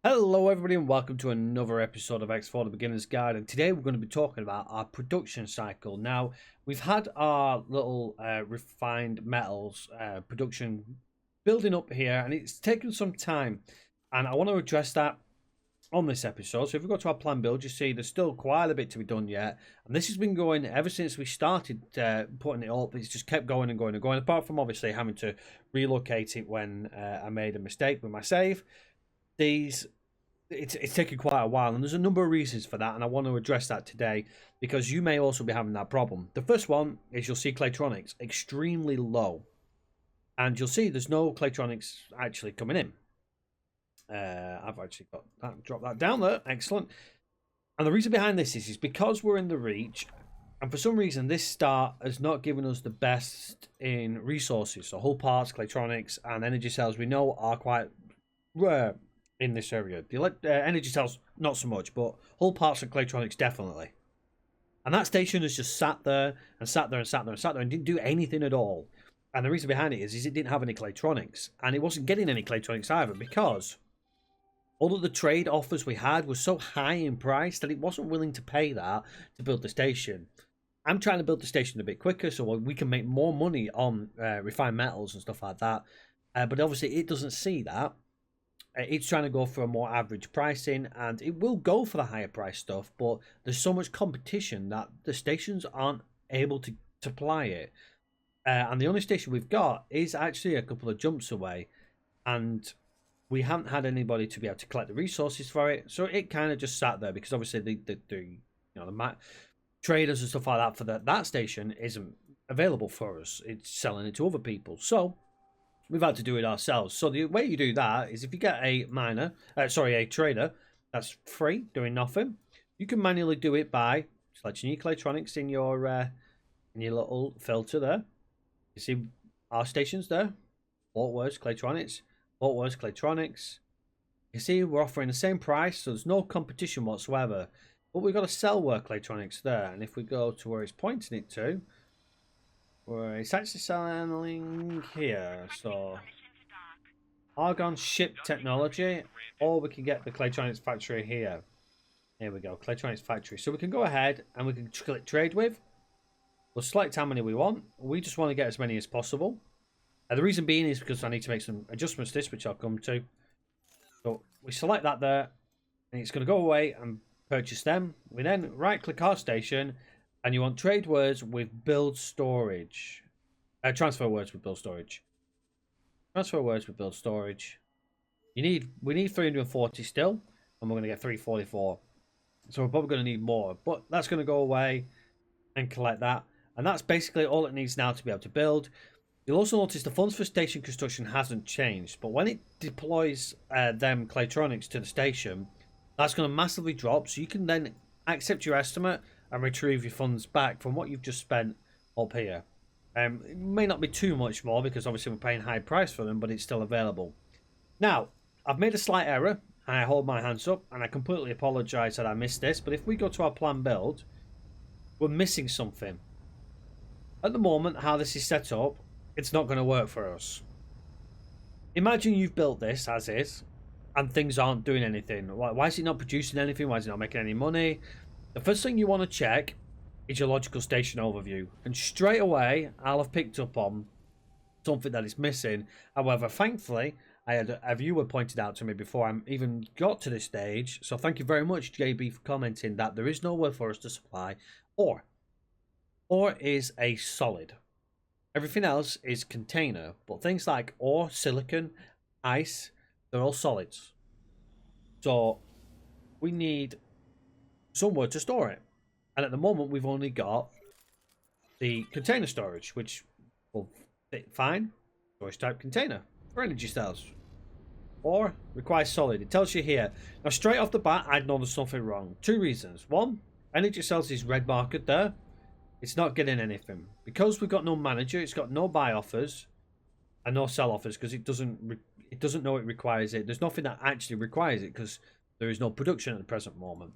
Hello everybody and welcome to another episode of X4 The Beginner's Guide, and today we're going to be talking about our production cycle. Now, we've had our little refined metals production building up here, and it's taken some time, and I want to address that on this episode. So if we go to our plan build, you see there's still quite a bit to be done yet, and this has been going ever since we started putting it up. It's just kept going and going and going, apart from obviously having to relocate it when I made a mistake with my save. It's taken quite a while, and there's a number of reasons for that, and I want to address that today because you may also be having that problem. The first one is you'll see Claytronics extremely low, and you'll see there's no Claytronics actually coming in. I've actually got that, drop that down there, excellent. And the reason behind this is because we're in the reach, and for some reason this start has not given us the best in resources. So hull parts, Claytronics, and energy cells we know are quite rare in this area. The energy cells not so much, but hull parts and Claytronics definitely. And that station has just sat there and sat there and sat there and sat there and didn't do anything at all. And the reason behind it is it didn't have any Claytronics, and it wasn't getting any Claytronics either because all of the trade offers we had was so high in price that it wasn't willing to pay that to build the station. I'm trying to build the station a bit quicker so we can make more money on refined metals and stuff like that, but obviously it doesn't see that. It's trying to go for a more average pricing, and it will go for the higher price stuff, but there's so much competition that the stations aren't able to supply it. And the only station we've got is actually a couple of jumps away, and we haven't had anybody to be able to collect the resources for it, so it kind of just sat there because obviously the traders and stuff like that for that station isn't available for us. It's selling it to other people, so we've had to do it ourselves. So the way you do that is if you get a a trader that's free, doing nothing, you can manually do it by selecting your Claytronics in your little filter there. You see our stations there. Bought words Claytronics. Bought words Claytronics. You see we're offering the same price, so there's no competition whatsoever. But we've got a sell word Claytronics there, and if we go to where it's pointing it to, where it's actually selling here, so Argon ship technology, or we can get the Claytronics factory here. Here we go, Claytronics factory. So we can go ahead and we can click trade with. We'll select how many we want. We just want to get as many as possible. And the reason being is because I need to make some adjustments to this, which I'll come to. So we select that there, and it's going to go away and purchase them. We then right click our station, and you want trade words with build storage. Transfer words with build storage. Transfer words with build storage. We need 340 still, and we're going to get 344. So we're probably going to need more, but that's going to go away and collect that. And that's basically all it needs now to be able to build. You'll also notice the funds for station construction hasn't changed, but when it deploys them Claytronics to the station, that's going to massively drop, so you can then accept your estimate and retrieve your funds back from what you've just spent up here. It may not be too much more because obviously we're paying high price for them, but it's still available. Now, I've made a slight error, and I hold my hands up, and I completely apologise that I missed this, but if we go to our plan build, we're missing something. At the moment, how this is set up, it's not going to work for us. Imagine you've built this as is, and things aren't doing anything. Why is it not producing anything? Why is it not making any money? The first thing you want to check is your logical station overview. And straight away, I'll have picked up on something that is missing. However, thankfully, I had a viewer pointed out to me before I even got to this stage. So thank you very much, JB, for commenting that there is nowhere for us to supply ore. Ore is a solid. Everything else is container. But things like ore, silicon, ice, they're all solids. So we need somewhere to store it, and at the moment we've only got the container storage, which will fit fine. Storage type container for energy cells, or requires solid. It tells you here. Now straight off the bat I'd know there's something wrong. Two reasons. One, energy cells is red marked there. It's not getting anything because we've got no manager. It's got no buy offers and no sell offers because it doesn't know it requires it. There's nothing that actually requires it because there is no production at the present moment.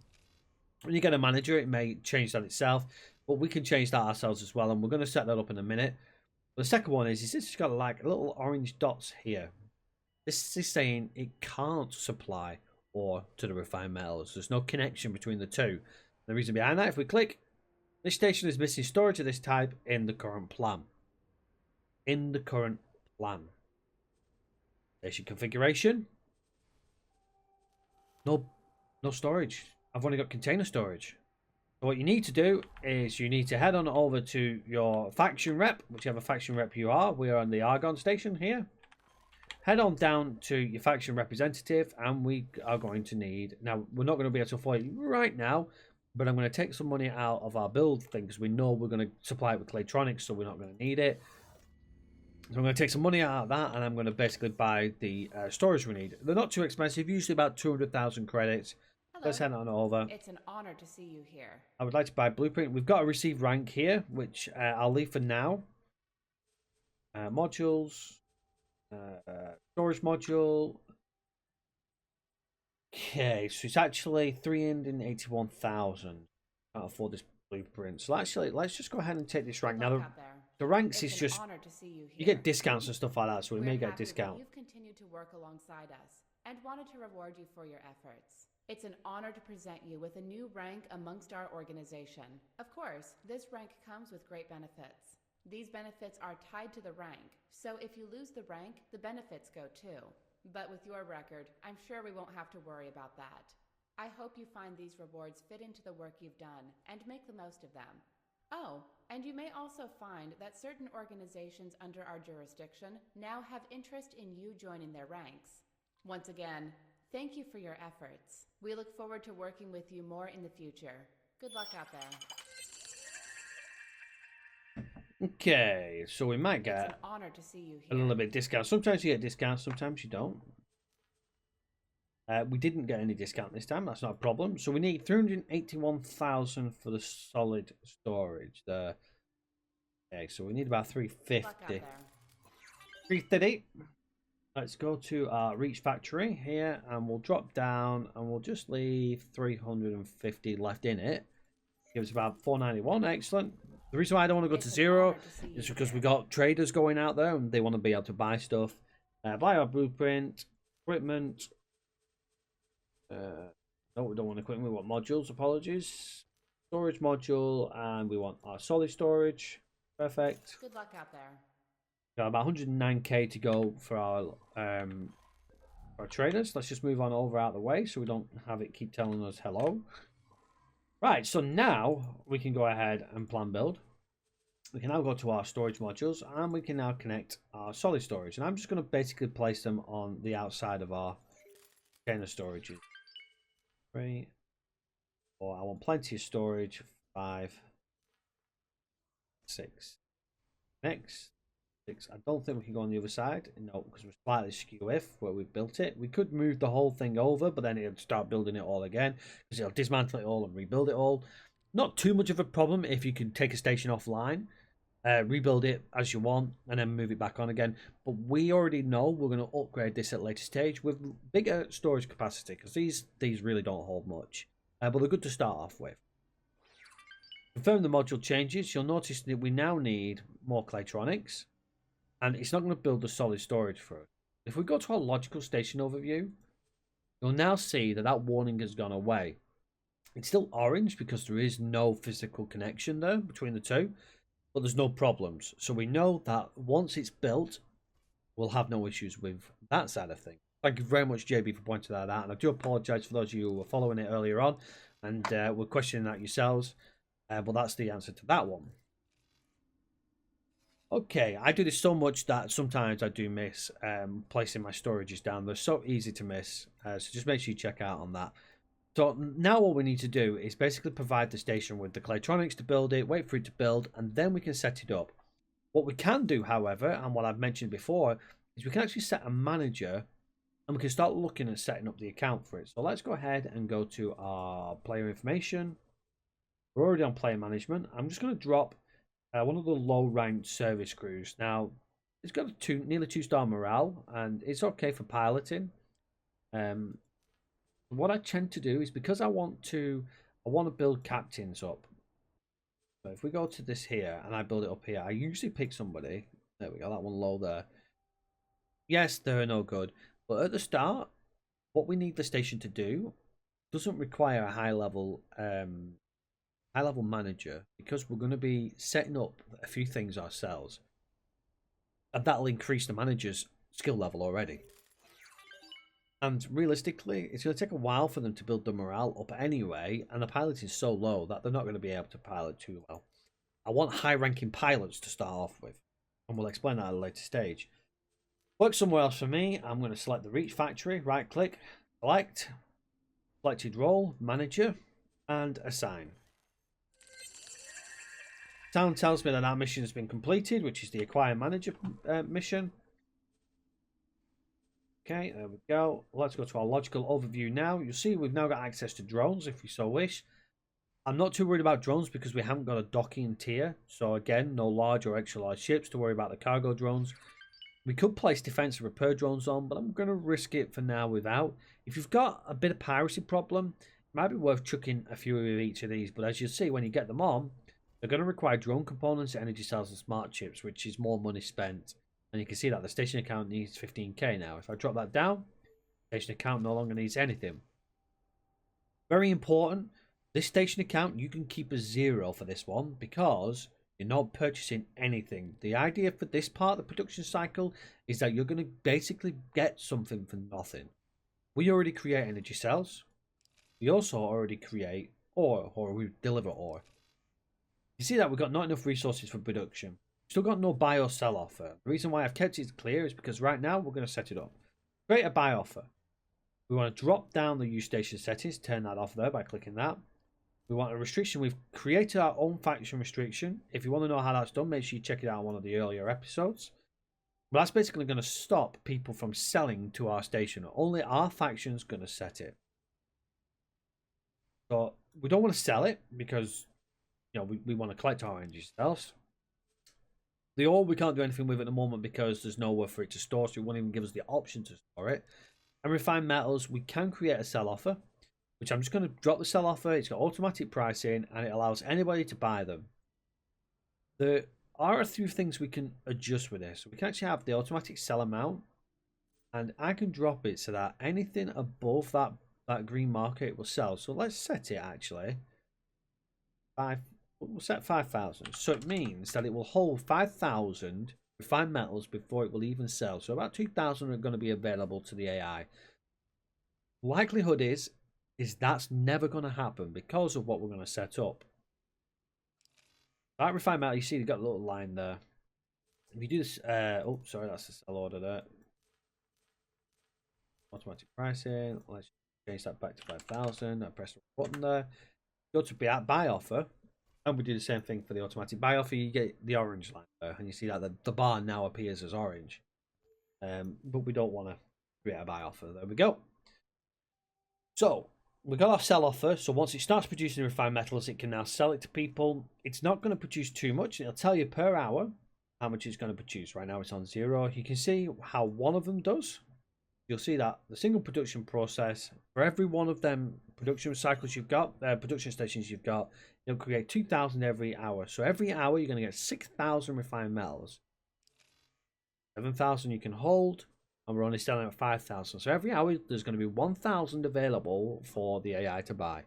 When you get a manager, it may change that itself, but we can change that ourselves as well, and we're going to set that up in a minute. The second one is this got like little orange dots here. This is saying it can't supply ore to the refined metals. There's no connection between the two. The reason behind that, if we click, this station is missing storage of this type in the current plan. In the current plan. Station configuration. No storage. I've only got container storage. So what you need to do is you need to head on over to your faction rep, whichever faction rep you are. We are on the Argon station here. Head on down to your faction representative, and we are going to need... Now, we're not going to be able to afford it right now, but I'm going to take some money out of our build thing, because we know we're going to supply it with Claytronics, so we're not going to need it. So I'm going to take some money out of that, and I'm going to basically buy the storage we need. They're not too expensive, usually about 200,000 credits. Hello. Let's head on over. It's an honor to see you here. I would like to buy blueprint. We've got a received rank here, which I'll leave for now. Modules. Storage module. Okay, so it's actually 381,000. Can't afford this blueprint. So actually, let's just go ahead and take this rank. Now, the ranks is just... You get discounts and stuff like that, so we may get a discount. You've continued to work alongside us and wanted to reward you for your efforts. It's an honor to present you with a new rank amongst our organization. Of course, this rank comes with great benefits. These benefits are tied to the rank, so if you lose the rank, the benefits go too. But with your record, I'm sure we won't have to worry about that. I hope you find these rewards fit into the work you've done and make the most of them. Oh, and you may also find that certain organizations under our jurisdiction now have interest in you joining their ranks. Once again, thank you for your efforts. We look forward to working with you more in the future. Good luck out there. Okay, so we might get It's an honor to see you here. a little bit discount. Sometimes you get discounts, sometimes you don't. We didn't get any discount this time. That's not a problem. So we need 381,000 for the solid storage. Okay, so we need about 350. 330. Let's go to our Reach Factory here, and we'll drop down, and we'll just leave 350 left in it. Gives about 491. Excellent. The reason why I don't want to go to zero is because we got traders going out there, and they want to be able to buy stuff. Buy our blueprint, equipment. No, we don't want equipment. We want modules. Apologies. Storage module, and we want our solid storage. Perfect. Good luck out there. Got about 109k to go for our traders. Let's just move on over out of the way so we don't have it keep telling us hello. Right, so now we can go ahead and plan build. We can now go to our storage modules, and we can now connect our solid storage. And I'm just going to basically place them on the outside of our container storage. 3, 4. I want plenty of storage. 5, 6. Next. I don't think we can go on the other side. No, because we're slightly skew if where we've built it. We could move the whole thing over, but then it'll start building it all again, because it'll dismantle it all and rebuild it all. Not too much of a problem if you can take a station offline, rebuild it as you want, and then move it back on again. But we already know we're going to upgrade this at a later stage with bigger storage capacity, because these really don't hold much. But they're good to start off with. Confirm the module changes. You'll notice that we now need more Claytronics. And it's not going to build the solid storage for us. If we go to our logical station overview, you'll now see that that warning has gone away. It's still orange because there is no physical connection there between the two, but there's no problems. So we know that once it's built, we'll have no issues with that side of things. Thank you very much, JB, for pointing that out. And I do apologise for those of you who were following it earlier on and were questioning that yourselves. But that's the answer to that one. Okay, I do this so much that sometimes I do miss placing my storages down. They're so easy to miss, so just make sure you check out on that. So now all we need to do is basically provide the station with the Claytronics to build it, wait for it to build, and then we can set it up. What we can do, however, and what I've mentioned before, is we can actually set a manager, and we can start looking at setting up the account for it. So let's go ahead and go to our player information. We're already on player management. I'm just going to drop one of the low-ranked service crews. Now, it's got a nearly 2-star morale, and it's okay for piloting. What I tend to do is, because I want to build captains up. So if we go to this here, and I build it up here, I usually pick somebody. There we go, that one low there. Yes, they're no good. But at the start, what we need the station to do doesn't require a high level manager, because we're going to be setting up a few things ourselves, and that'll increase the manager's skill level already. And realistically, it's going to take a while for them to build the morale up anyway, and the pilot is so low that they're not going to be able to pilot too well. I want high-ranking pilots to start off with, and we'll explain that at a later stage. Work somewhere else for me. I'm going to select the Reach Factory, right-click, select, selected role, manager, and assign. Sound tells me that our mission has been completed, which is the Acquire Manager mission. Okay, there we go. Let's go to our logical overview now. You'll see we've now got access to drones if we so wish. I'm not too worried about drones because we haven't got a docking tier. So again, no large or extra large ships to worry about the cargo drones. We could place defense and repair drones on, but I'm going to risk it for now without. If you've got a bit of piracy problem, it might be worth chucking a few of each of these. But as you'll see, when you get them on, they're going to require drone components, energy cells, and smart chips, which is more money spent. And you can see that the station account needs 15k now. If I drop that down, station account no longer needs anything. Very important, this station account, you can keep a 0 for this one because you're not purchasing anything. The idea for this part of the production cycle is that you're going to basically get something for nothing. We already create energy cells. We also already create ore, or we deliver ore. You see that we've got not enough resources for production. Still got no buy or sell offer. The reason why I've kept it clear is because right now we're going to set it up. Create a buy offer. We want to drop down the use station settings, turn that off there by clicking that. We want a restriction. We've created our own faction restriction. If you want to know how that's done, make sure you check it out on one of the earlier episodes. But that's basically going to stop people from selling to our station. Only our faction's going to set it. So we don't want to sell it because we want to collect our energy cells. The ore we can't do anything with at the moment because there's nowhere for it to store, so it won't even give us the option to store it. And refined metals, we can create a sell offer, which I'm just going to drop the sell offer. It's got automatic pricing and it allows anybody to buy them. There are a few things we can adjust with this. We can actually have the automatic sell amount, and I can drop it so that anything above that green marker it will sell. So let's set it actually. We'll set 5,000. So it means that it will hold 5,000 refined metals before it will even sell. So about 2,000 are going to be available to the AI. Likelihood is that's never going to happen because of what we're going to set up. That refined metal, you see, you've got a little line there. If you do this, oh, sorry, that's the sell order there. Automatic pricing. Let's change that back to 5,000. I press the button there. Go to buy offer. And we do the same thing for the automatic buy offer. You get the orange line there, and you see that the bar now appears as orange. But we don't want to create a buy offer. There we go. So we've got our sell offer. So once it starts producing refined metals, it can now sell it to people. It's not going to produce too much. It'll tell you per hour how much it's going to produce. Right now it's on 0. You can see how one of them does. You'll see that the single production process, for every one of them production cycles you've got, production stations you've got, it'll create 2,000 every hour. So every hour you're going to get 6,000 refined metals. 7,000 you can hold, and we're only selling at 5,000. So every hour there's going to be 1,000 available for the AI to buy.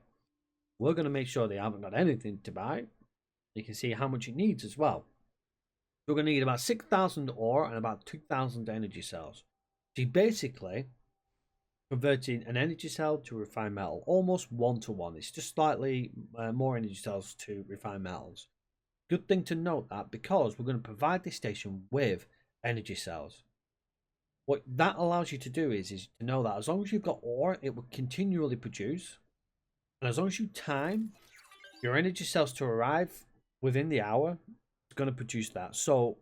We're going to make sure they haven't got anything to buy. You can see how much it needs as well. We're going to need about 6,000 ore and about 2,000 energy cells. So you're basically converting an energy cell to refined metal, almost 1-to-1. It's just slightly more energy cells to refined metals. Good thing to note that because we're going to provide this station with energy cells. What that allows you to do is to know that as long as you've got ore, it will continually produce. And as long as you time your energy cells to arrive within the hour, it's going to produce that. So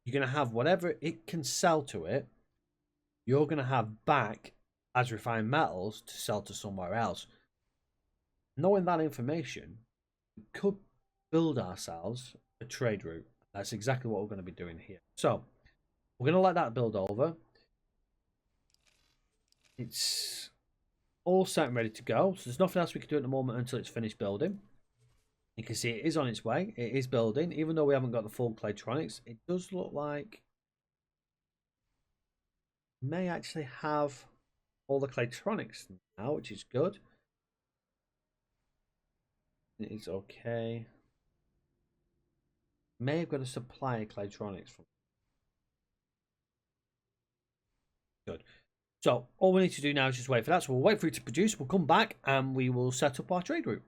you're going to have whatever it can sell to it, you're going to have back as refined metals to sell to somewhere else. Knowing that information, we could build ourselves a trade route. That's exactly what we're going to be doing here. So we're going to let that build over. It's all set and ready to go. So there's nothing else we can do at the moment until it's finished building. You can see it is on its way. It is building. Even though we haven't got the full Claytronics, it does look like may actually have all the Claytronics now, which is good. It is okay. May have got a supply of Claytronics from. Good. So all we need to do now is just wait for that. So we'll wait for it to produce. We'll come back and we will set up our trade route.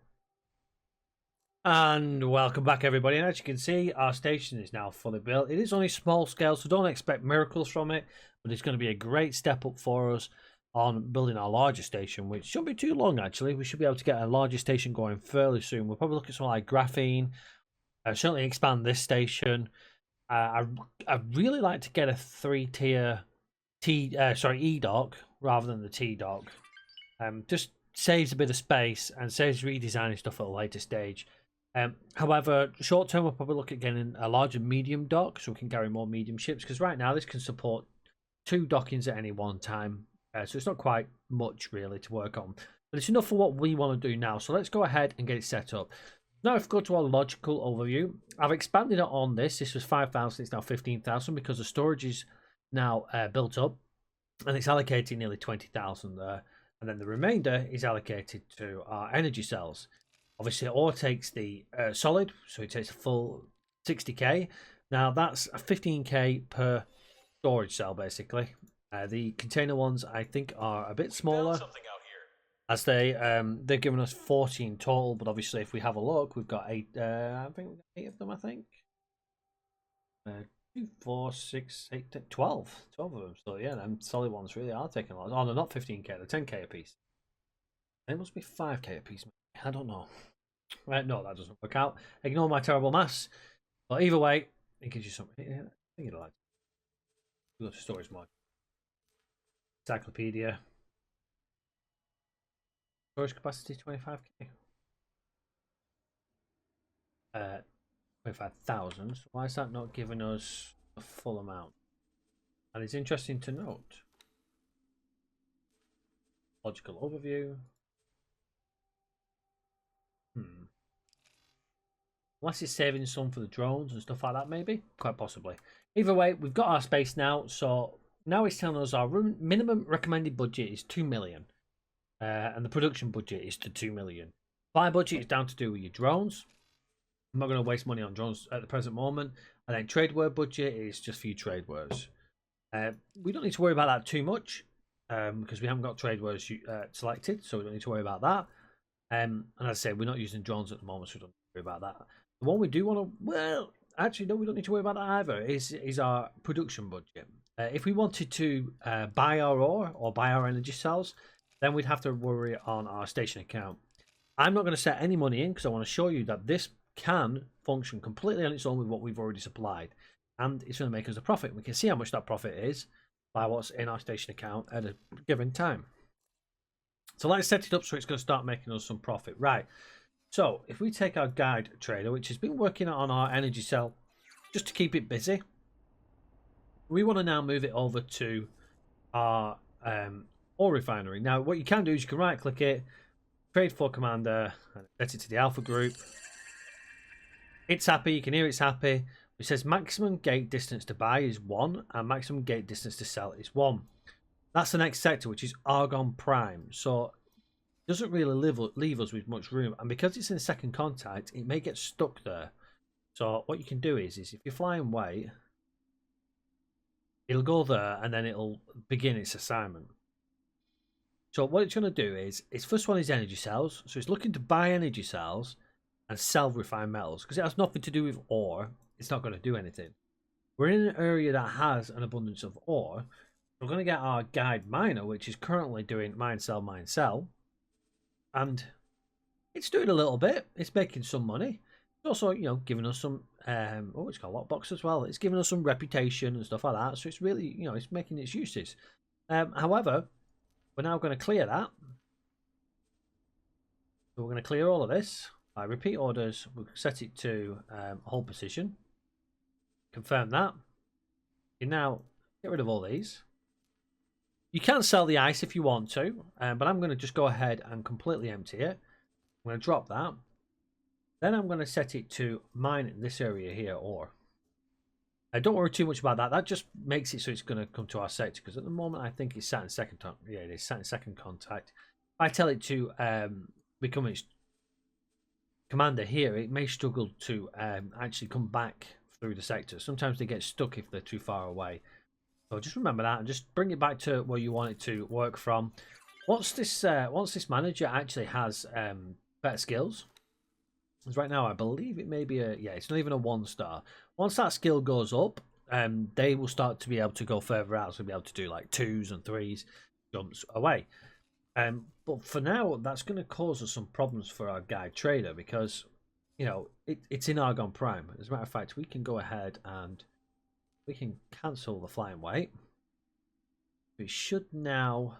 And welcome back, everybody. And as you can see, our station is now fully built. It is only small scale, so don't expect miracles from it. But it's going to be a great step up for us on building our larger station, which shouldn't be too long, actually. We should be able to get a larger station going fairly soon. We'll probably look at something like graphene. Certainly expand this station. I'd really like to get a 3-tier E dock rather than the T dock. Just saves a bit of space and saves redesigning stuff at a later stage. However, short term, we'll probably look at getting a larger medium dock so we can carry more medium ships, because right now this can support 2 dockings at any one time. So it's not quite much really to work on, but it's enough for what we want to do now. So let's go ahead and get it set up. Now, if we go to our logical overview, I've expanded it on this. This was 5,000, it's now 15,000 because the storage is now built up, and it's allocated nearly 20,000 there. And then the remainder is allocated to our energy cells. Obviously, ore takes the solid, so it takes a full 60k. Now, that's 15k per storage cell, basically. The container ones, I think, are a bit smaller, as they're giving us 14 total. But obviously, if we have a look, we've got 8. I think we've got 8 of them. I think 2, 4, 6, 8, 10, 12 of them. So yeah, them solid ones really are taking a lot. Oh, they're not 15k; they're 10k a piece. They must be 5k a piece. I don't know. Right, no, that doesn't work out. Ignore my terrible maths. But either way, it gives you something. Yeah, I think it'll like. Go to storage mod. Encyclopedia. Storage capacity 25k. 25,000. So why is that not giving us a full amount? And it's interesting to note. Logical overview. Unless it's saving some for the drones and stuff like that, maybe. Quite possibly. Either way, we've got our space now. So now it's telling us our minimum recommended budget is 2 million. And the production budget is to 2 million. Buy budget is down to do with your drones. I'm not going to waste money on drones at the present moment. And then trade word budget is just for your trade words. We don't need to worry about that too much. Because we haven't got trade words selected. So we don't need to worry about that. And as I say, we're not using drones at the moment, so we don't need to worry about that. The one we do want to, well, actually, no, we don't need to worry about that either, is our production budget. If we wanted to buy our ore or buy our energy cells, then we'd have to worry on our station account. I'm not going to set any money in because I want to show you that this can function completely on its own with what we've already supplied. And it's going to make us a profit. We can see how much that profit is by what's in our station account at a given time. So let's set it up so it's going to start making us some profit. Right. So if we take our guide trader, which has been working on our energy cell just to keep it busy, we want to now move it over to our ore refinery. Now, what you can do is you can right click it, trade for commander, and set it to the alpha group. It's happy. You can hear it's happy. It says maximum gate distance to buy is 1 and maximum gate distance to sell is 1. That's the next sector, which is Argon Prime. So it doesn't really leave us with much room. And because it's in second contact, it may get stuck there. So what you can do is if you fly and wait, it'll go there and then it'll begin its assignment. So what it's going to do is, its first one is energy cells. So it's looking to buy energy cells and sell refined metals. Because it has nothing to do with ore. It's not going to do anything. We're in an area that has an abundance of ore. We're going to get our guide miner, which is currently doing mine, sell. And it's doing a little bit. It's making some money. It's also, giving us some, it's got a lockbox as well. It's giving us some reputation and stuff like that. So it's really, it's making its uses. However, we're now going to clear that. So we're going to clear all of this. By repeat orders, we'll set it to hold position. Confirm that. You now get rid of all these. You can sell the ice if you want to, but I'm going to just go ahead and completely empty it. I'm going to drop that. Then I'm going to set it to mine this area here, ore. Don't worry too much about that. That just makes it so it's going to come to our sector, because at the moment I think it's sat in second. Yeah, it is sat in second contact. If I tell it to become its commander here, it may struggle to actually come back through the sector. Sometimes they get stuck if they're too far away. So just remember that and just bring it back to where you want it to work from. Once this manager actually has better skills, because right now I believe it may be it's not even a 1-star. Once that skill goes up, they will start to be able to go further out, so be able to do like 2s and 3s jumps away. But for now, that's going to cause us some problems for our guide trader, because it's in Argon Prime. As a matter of fact, we can go ahead and we can cancel the flying weight. It should now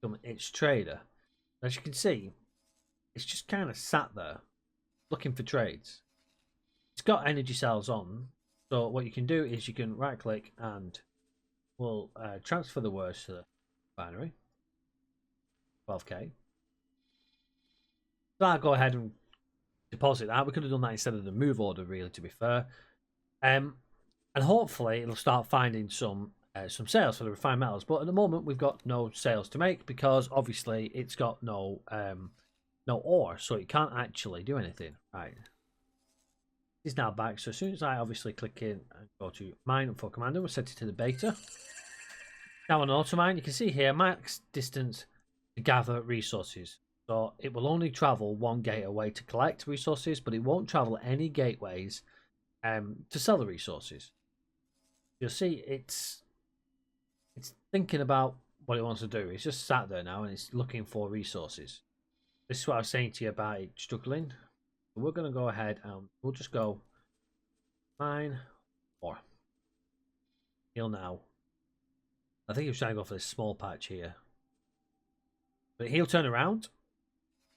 become its trader. As you can see, it's just kind of sat there looking for trades. It's got energy cells on, so what you can do is you can right click and we'll transfer the words to the binary. 12k. So I'll go ahead and deposit that. We could have done that instead of the move order, really, to be fair. And hopefully it'll start finding some sales for the refined metals. But at the moment we've got no sales to make, because obviously it's got no ore, so it can't actually do anything. Right. It's now back. So as soon as I obviously click in and go to mine for commander, we'll set it to the beta. Now on auto mine, you can see here max distance to gather resources. So it will only travel one gate away to collect resources, but it won't travel any gateways to sell the resources. You'll see it's thinking about what it wants to do. It's just sat there now and it's looking for resources. This is what I was saying to you about it struggling. So we're going to go ahead and we'll just go mine or heal now. I think he was trying to go for this small patch here. But he'll turn around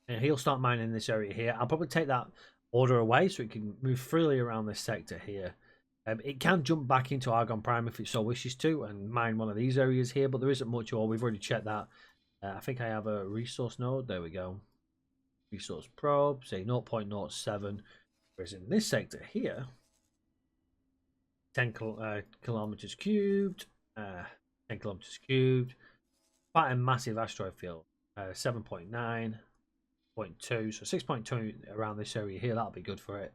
and he'll start mining this area here. I'll probably take that order away so it can move freely around this sector here. It can jump back into Argon Prime if it so wishes to and mine one of these areas here, but there isn't much ore. We've already checked that. I think I have a resource node. There we go. Resource probe, say 0.07. Whereas in this sector here, 10 kilometers cubed, 10 kilometers cubed, quite a massive asteroid field. 7.9, 0.2, so 6.2 around this area here. That'll be good for it.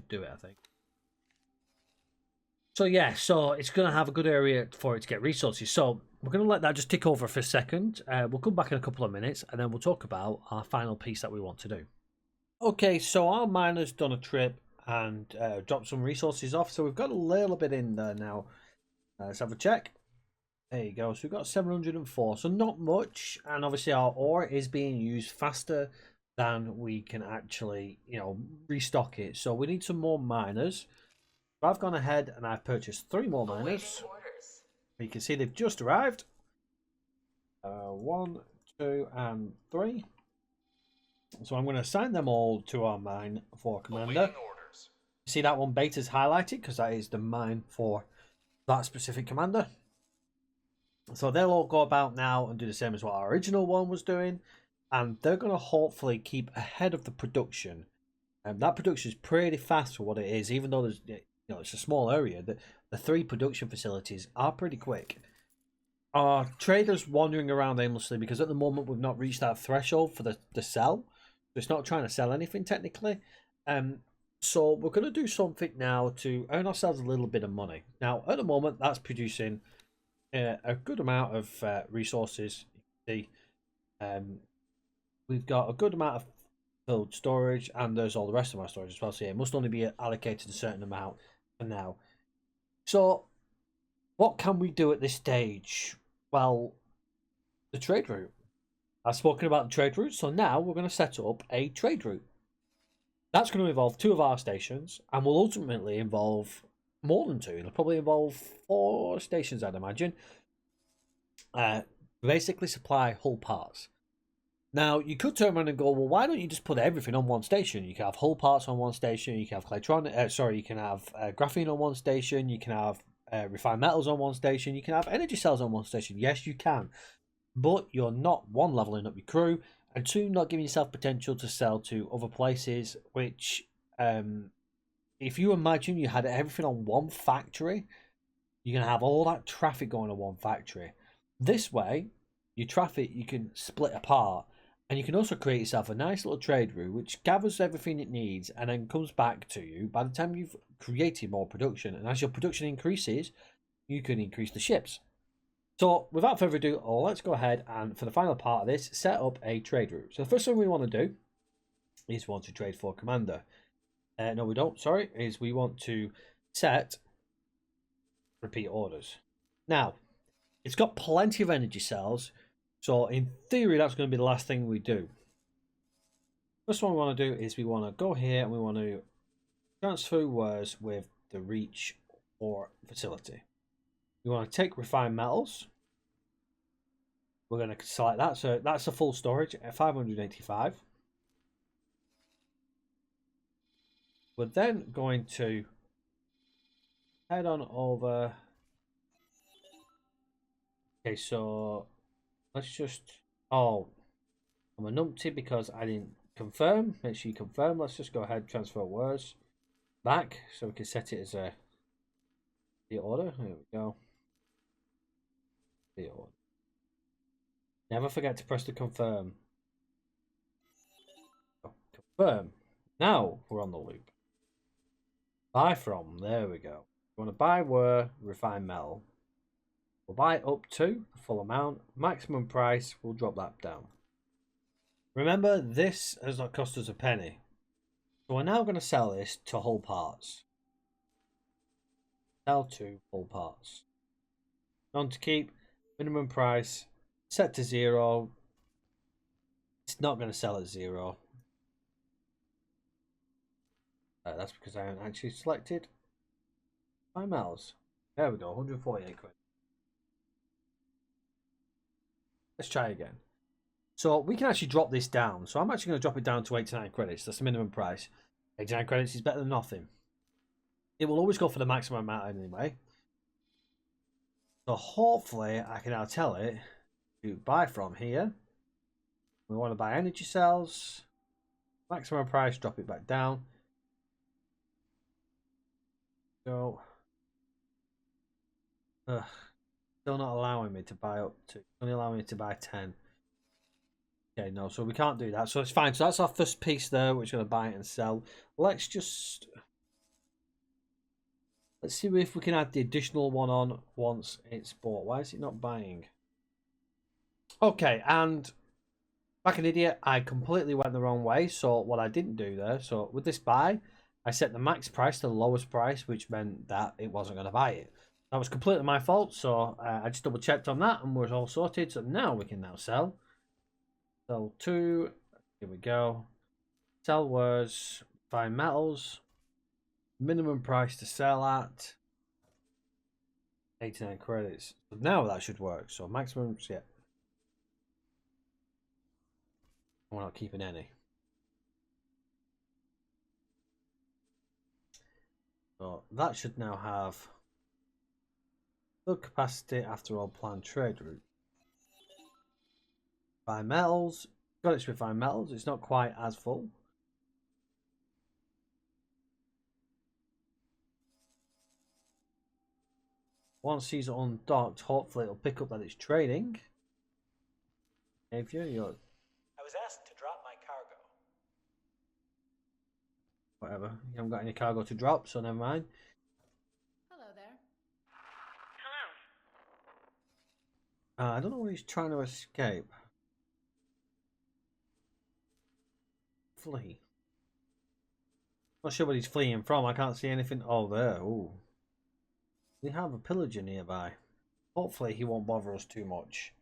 Do it, I think. So yeah, so it's going to have a good area for it to get resources. So we're going to let that just tick over for a second. We'll come back in a couple of minutes and then we'll talk about our final piece that we want to do. Okay, so our miner's done a trip and dropped some resources off. So we've got a little bit in there now. Let's have a check. There you go. So we've got 704. So not much. And obviously our ore is being used faster than we can actually, restock it. So we need some more miners. So I've gone ahead and I've purchased 3 more miners. You can see they've just arrived. 1, 2, and 3. So I'm going to assign them all to our mine for commander. See that one beta's highlighted because that is the mine for that specific commander. So they'll all go about now and do the same as what our original one was doing. And they're going to hopefully keep ahead of the production. And that production is pretty fast for what it is, even though there's, it's a small area. The 3 production facilities are pretty quick. Our traders wandering around aimlessly because at the moment we've not reached that threshold for the sell. So it's not trying to sell anything technically. So we're going to do something now to earn ourselves a little bit of money. Now at the moment that's producing a good amount of resources. You can see. We've got a good amount of filled storage, and there's all the rest of our storage as well. So yeah, it must only be allocated a certain amount for now. So what can we do at this stage? Well, the trade route. I've spoken about the trade route, so now we're going to set up a trade route. That's going to involve 2 of our stations, and will ultimately involve more than 2. It'll probably involve 4 stations, I'd imagine. Basically supply hull parts. Now, you could turn around and go, well, why don't you just put everything on one station? You can have hull parts on one station. You can have you can have graphene on one station. You can have refined metals on one station. You can have energy cells on one station. Yes, you can. But you're not, 1, leveling up your crew, and 2, not giving yourself potential to sell to other places, which if you imagine you had everything on one factory, you're going to have all that traffic going on one factory. This way, your traffic you can split apart, and you can also create yourself a nice little trade route which gathers everything it needs and then comes back to you by the time you've created more production. And as your production increases, you can increase the ships. So without further ado, let's go ahead and for the final part of this, set up a trade route. So the first thing we want to do is want to trade for commander. No, we don't. Sorry, is we want to set repeat orders. Now, it's got plenty of energy cells, so in theory, that's going to be the last thing we do. First one we want to do is we want to go here and we want to transfer wares with the reach or facility. We want to take refined metals. We're going to select that. So that's a full storage at 585. We're then going to head on over. Okay, so let's just. Oh, I'm a numpty because I didn't confirm. Make sure you confirm. Let's just go ahead, transfer words back so we can set it as a the order. There we go. The order. Never forget to press the confirm. Confirm. Now we're on the loop. Buy from. There we go. We want to buy where refined metal. We'll buy up to the full amount. Maximum price. We'll drop that down. Remember, this has not cost us a penny. So we're now going to sell this to whole parts. Sell to whole parts. None to keep. Minimum price. Set to 0. It's not going to sell at 0. That's because I haven't actually selected my metals. There we go, 148 quid. Let's try again. So we can actually drop this down. So I'm actually going to drop it down to 89 credits. That's the minimum price. 89 credits is better than nothing. It will always go for the maximum amount anyway. So hopefully I can now tell it to buy from here. We want to buy energy cells. Maximum price, drop it back down. So, still not allowing me to buy up to. Only allowing me to buy 10. Okay, no, so we can't do that. So it's fine. So that's our first piece there, which we're going to buy it and sell. Let's see if we can add the additional one on once it's bought. Why is it not buying? Okay, and like an idiot, I completely went the wrong way. So what I didn't do there, so with this buy, I set the max price to the lowest price, which meant that it wasn't going to buy it. That was completely my fault. So I just double checked on that and we're all sorted. So now we can now sell. Sell to, here we go. Sell words, find metals. Minimum price to sell at 89 credits. But now that should work. So maximum, yeah. We're not keeping any. So that should now have full capacity after all planned trade route. Refined metals. Got its refined metals. It's not quite as full. Once these are undocked, hopefully it'll pick up that it's trading. If you're I was asked to drop my cargo. Whatever. You haven't got any cargo to drop, so never mind. Hello there. Hello. I don't know where he's trying to escape. Flee. Not sure what he's fleeing from. I can't see anything. Oh, there. Ooh. We have a pillager nearby. Hopefully he won't bother us too much.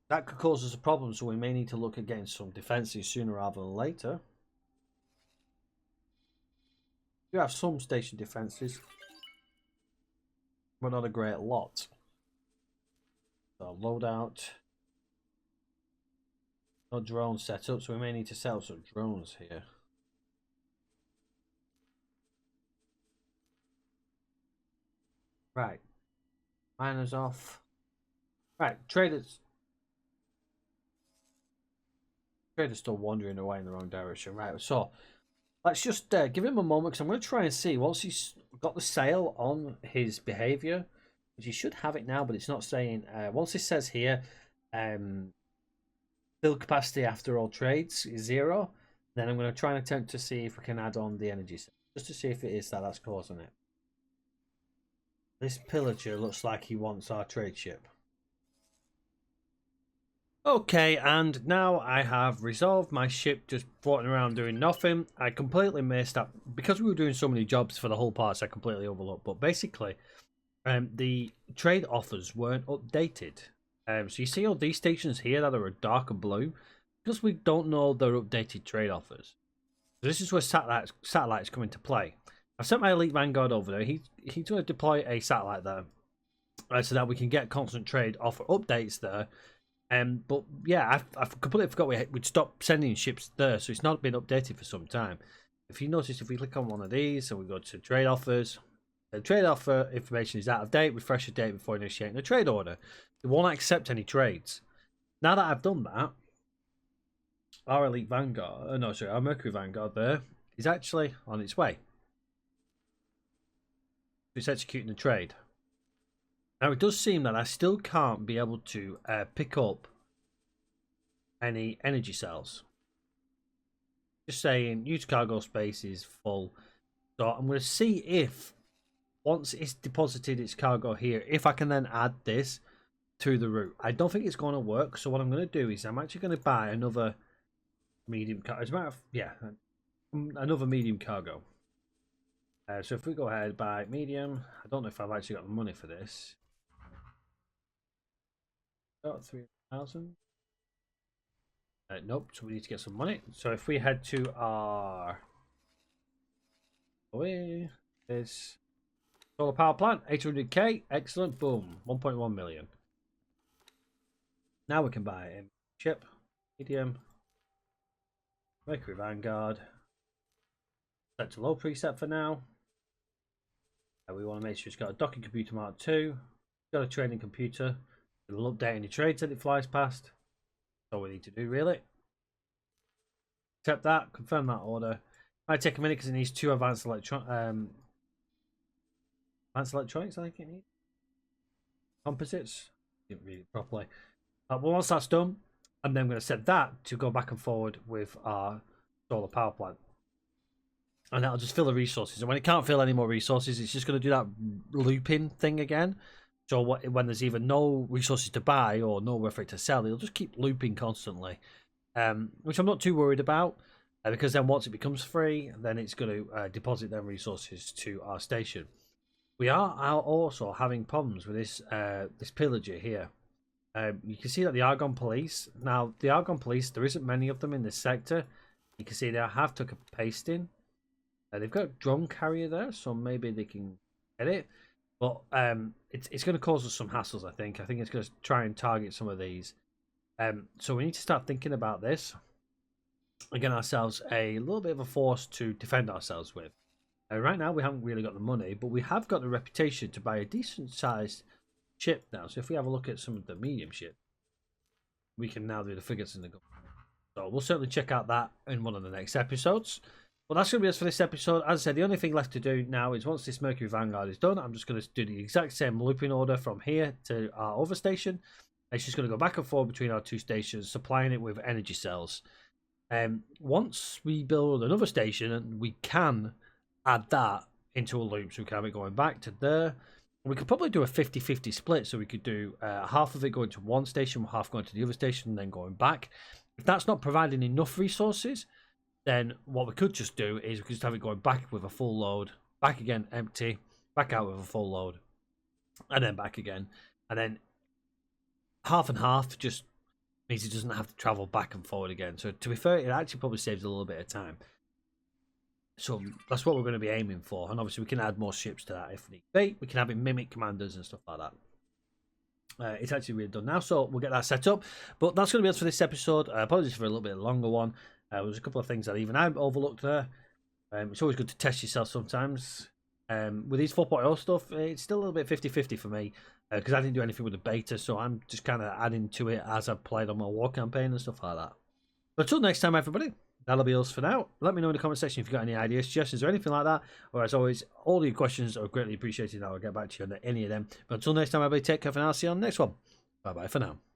That could cause us a problem, so we may need to look at getting some defences sooner rather than later. We have some station defences, but not a great lot. So loadout. No drone set up, so we may need to set up some drones here. Right. Miners off. Right, traders. Trader's still wandering away in the wrong direction. Right, so let's just give him a moment because I'm going to try and see once he's got the sale on his behavior, which he should have it now, but it's not saying. Once it says here, fill capacity after all trades is 0, then I'm going to try and attempt to see if we can add on the energy cell, just to see if it is that's causing it. This pillager looks like he wants our trade ship. Okay, and now I have resolved my ship just floating around doing nothing. I completely missed up because we were doing so many jobs for the whole parts. I completely overlooked, but basically, the trade offers weren't updated. So you see all these stations here that are a darker blue because we don't know their updated trade offers. So this is where satellites come into play. I've sent my elite vanguard over there. He's going to deploy a satellite there, so that we can get constant trade offer updates there. But yeah, I've completely forgot we'd stopped sending ships there, so it's not been updated for some time. If you notice, if we click on one of these and we go to trade offers, the trade offer information is out of date. Refresh the date before initiating a trade order. It won't accept any trades. Now that I've done that, our elite vanguard, our Mercury vanguard there is actually on its way. It's executing the trade. Now, it does seem that I still can't be able to pick up any energy cells. Just saying, use cargo space is full. So I'm going to see if, once it's deposited its cargo here, if I can then add this to the route. I don't think it's going to work. So what I'm going to do is I'm actually going to buy another medium cargo. As a matter of, yeah, another medium cargo. So if we go ahead, buy medium. I don't know if I've actually got the money for this. Got 3,000. Nope, so we need to get some money. So if we head to our this solar power plant, 800k, excellent, boom, 1.1 million. Now we can buy a ship, medium, Mercury Vanguard. Set to low preset for now. We want to make sure it's got a docking computer Mark II, got a trading computer. It'll update any trades that it flies past. That's all we need to do, really. Accept that, confirm that order. Might take a minute because it needs 2 advanced electronics, I think it needs. Composites. Didn't read it properly. But once that's done, I'm then going to set that to go back and forward with our solar power plant. And that'll just fill the resources. And when it can't fill any more resources, it's just going to do that looping thing again. So when there's either no resources to buy or nowhere for it to sell, it'll just keep looping constantly. Which I'm not too worried about. Because then once it becomes free, then it's going to deposit them resources to our station. We are also having problems with this this pillager here. You can see that the Argon Police. Now, the Argon Police, there isn't many of them in this sector. You can see they have took a pasting. They've got a drone carrier there, so maybe they can get it. But it's going to cause us some hassles, I think. I think it's going to try and target some of these. So we need to start thinking about this. Getting ourselves a little bit of a force to defend ourselves with. Right now, we haven't really got the money, but we have got the reputation to buy a decent-sized ship now. So if we have a look at some of the medium ship, we can now do the frigates in the gun. So we'll certainly check out that in one of the next episodes. Well, that's going to be us for this episode. As I said, the only thing left to do now is once this Mercury Vanguard is done, I'm just going to do the exact same looping order from here to our other station. It's just going to go back and forth between our 2 stations, supplying it with energy cells. Once we build another station, and we can add that into a loop, so we can have it going back to there. We could probably do a 50-50 split, so we could do half of it going to one station, half going to the other station, and then going back. If that's not providing enough resources, then what we could just do is we could just have it going back with a full load, back again empty, back out with a full load, and then back again. And then half and half just means it doesn't have to travel back and forward again. So to be fair, it actually probably saves a little bit of time. So that's what we're going to be aiming for. And obviously we can add more ships to that if need be. We can have it mimic commanders and stuff like that. It's actually really done now, so we'll get that set up. But that's going to be it for this episode. Apologies for a little bit longer one. There's a couple of things that even I overlooked there. It's always good to test yourself sometimes. With these 4.0 stuff, it's still a little bit 50-50 for me. Because I didn't do anything with the beta, so I'm just kind of adding to it as I've played on my war campaign and stuff like that. But until next time, everybody, that'll be us for now. Let me know in the comment section if you've got any ideas, suggestions, or anything like that. Or as always, all your questions are greatly appreciated. I'll get back to you on any of them. But until next time, everybody, take care for now. See you on the next one. Bye-bye for now.